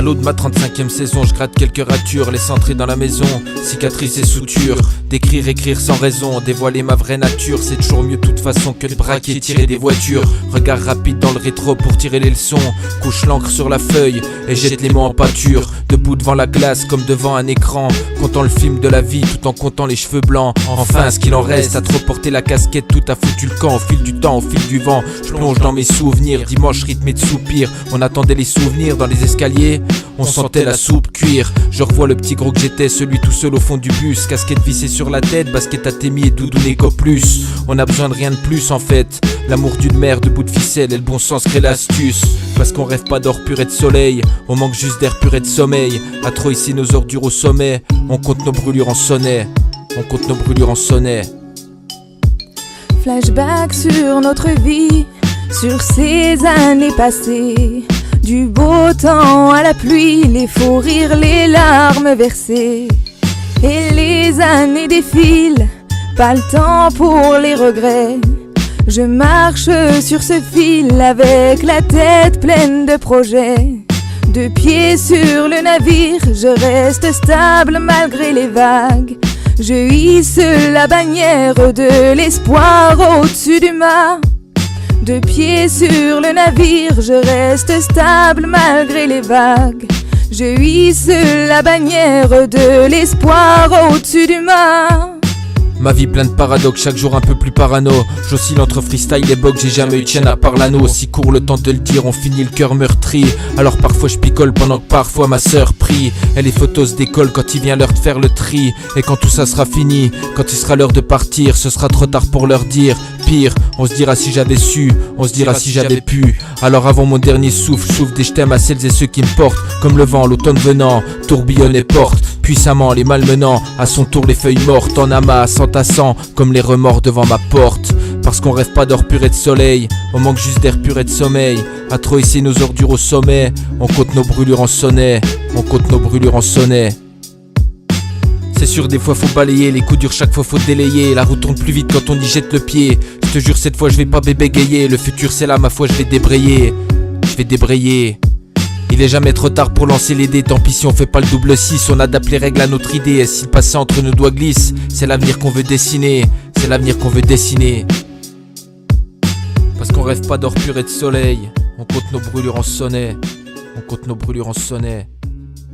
À l'eau de ma 35e saison, je gratte quelques ratures, laisse entrer dans la maison, cicatrices et soutures. D'écrire, écrire sans raison, dévoiler ma vraie nature. C'est toujours mieux de toute façon que de braquer, tirer des voitures. Regard rapide dans le rétro pour tirer les leçons. Couche l'encre sur la feuille et jette les mots en pâture. Debout devant la glace comme devant un écran, comptant le film de la vie tout en comptant les cheveux blancs. Enfin ce qu'il en reste, à trop porter la casquette, tout a foutu le camp. Au fil du temps, au fil du vent, je plonge dans mes souvenirs. Dimanche rythmé de soupirs, on attendait les souvenirs dans les escaliers. On sentait la soupe cuire. Je revois le petit gros que j'étais, celui tout seul au fond du bus. Casquette vissée sur la tête, basket à Témi et doudou n'éco plus. On a besoin de rien de plus en fait. L'amour d'une mère de bout de ficelle et le bon sens crée l'astuce. Parce qu'on rêve pas d'or pur et de soleil, on manque juste d'air pur et de sommeil. À trop ici nos ordures au sommet, on compte nos brûlures en sonnet. On compte nos brûlures en sonnet. Flashback sur notre vie, sur ces années passées. Du beau temps à la pluie, les faux rires, les larmes versées. Et les années défilent, pas le temps pour les regrets. Je marche sur ce fil avec la tête pleine de projets. De pieds sur le navire, je reste stable malgré les vagues. Je hisse la bannière de l'espoir au-dessus du mât. De pieds sur le navire, je reste stable malgré les vagues. Je hisse la bannière de l'espoir au-dessus du mât. Ma vie pleine de paradoxes, chaque jour un peu plus parano. J'oscille entre freestyle et box, j'ai jamais eu de chaîne à part l'anneau. Si court le temps de le dire, on finit le cœur meurtri. Alors parfois je picole pendant que parfois ma sœur prie. Et les photos se décollent quand il vient l'heure de faire le tri. Et quand tout ça sera fini, quand il sera l'heure de partir, ce sera trop tard pour leur dire. Pire, on se dira si j'avais su, on se dira si j'avais pu. Alors avant mon dernier souffle, souffle des je t'aime à celles et ceux qui me portent. Comme le vent, l'automne venant, tourbillonne et porte puissamment les malmenants, à son tour les feuilles mortes en amas, s'entassant comme les remords devant ma porte. Parce qu'on rêve pas d'or pur et de soleil, on manque juste d'air pur et de sommeil. À trop essayer nos ordures au sommet, on compte nos brûlures en sonnet. On compte nos brûlures en sonnet. C'est sûr des fois faut balayer, les coups durs chaque fois faut délayer. La route tourne plus vite quand on y jette le pied. Je te jure cette fois je vais pas bégayer. Le futur c'est là, ma foi je vais débrayer. Je vais débrayer. Il est jamais trop tard pour lancer les dés. Tant pis si on fait pas le double 6. On adapte les règles à notre idée. Et si le passé entre nos doigts glisse, c'est l'avenir qu'on veut dessiner. C'est l'avenir qu'on veut dessiner. Parce qu'on rêve pas d'or pur et de soleil. On compte nos brûlures en sonnet. On compte nos brûlures en sonnet.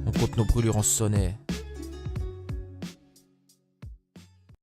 On compte nos brûlures en sonnet.